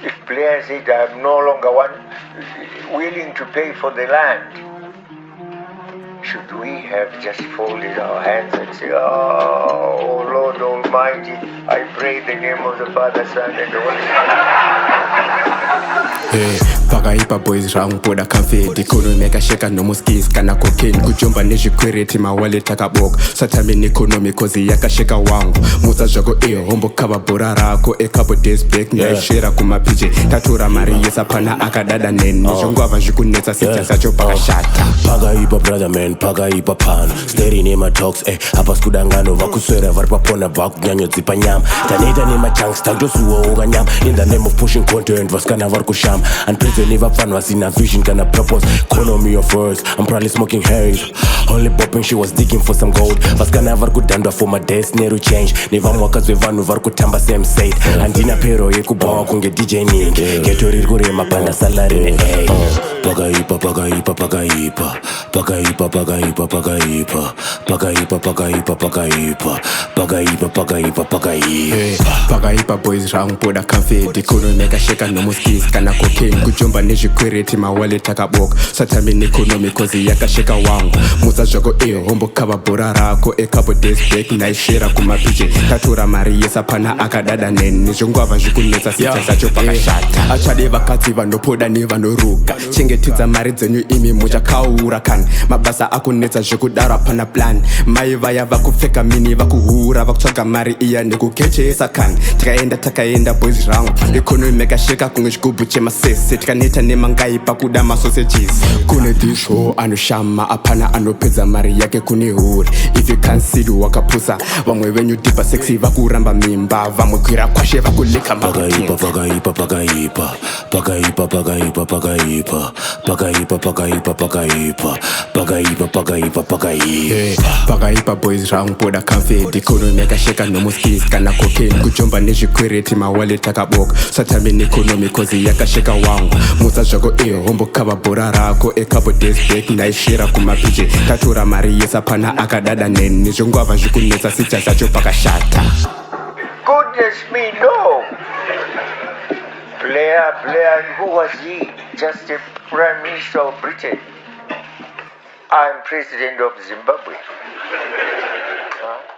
If players said I'm no longer willing to pay for the land, should we have just folded our hands and say, oh Lord Almighty, I pray in the name of the Father, Son, and the Holy Spirit. Pakaipa boys round poda cafe economy akasheka no skis kana cocaine kujomba nezvikwireti mawallet akabok satame economy kozi yakasheka wangu musa zvako hombo kava bhora rako couple days back ndaishera kumapije tatora mari yesapana akadada neni zvongwava zvikunetsa sita sacho pakashata pakaipa brother man pakaipa pan steri nematalks apa skudangano vakuswera vari papona vakunyanyodzipa nyama tanoita nemachunks tandosuwawo nyama in the name of pushing content vasikana vari kushama and prison vapfanhu vasina vision kana purpose economy of words I'm probably smoking haze only bopping she was digging for some gold vasikana vari kudhandwa for my days neru change nevamwe vakazve vanhu vari kutamba same state handina pero yekubawa kunge dj ningi geto riri kurema pana salary ne pakaipa pakaipa pakaipa pakaipa pakaipa pakaipa pakaipa pakaipa pakaipa pakaipa pakaipa pakaipa pakaipa boys round poda cafe economy akasheka no skis kana cocaine kujomba nezvikwireti mawallet akaboka satame economy kozi yakasheka wangu musa zvako hombo kava bhora rako couple days back ndaishera kumapije tatora mari yesapana akadada neni zvongwava zvikunetsa sita sacho pakashata achade vakadzi vanopoda nevanoruka chengetedza mari dzenyu imi muchakaura kani mabasa akunetsa zvekudara pana plan mai vaya vakupfeka mini vakuhura vakutsvaga mari iya nekukechesa kani takaenda boys round economy akasheka kunge chigubhu chemasese tikaneta nemangai pakuda masosages kune disho anoshama apana anopedza mari yake kune huri if you can't see wakapusa vamwe venyu dipa sexy vakuramba mimba vamwe kwira kwashe vakuleka pakaipa pakaipa pakaipa pakaipa pakaipa pakaipa pakaipa pakaipa pakaipa pakaipa pakaipa pakaipa pakaipa boys round poda cafe economy akasheka no skis kana cocaine kujomba nezvikwireti mawallet akaboka satame economy kozi yakasheka wangu musa zvako hombo kava bhora rako couple days back ndaishera kumapije tatora mari yesapana akadada neni zvongwava zvikunetsa sita sacho pakashata. Goodness me, no. Player, and who was he? Just a Prime Minister of Britain. I'm President of Zimbabwe. Huh?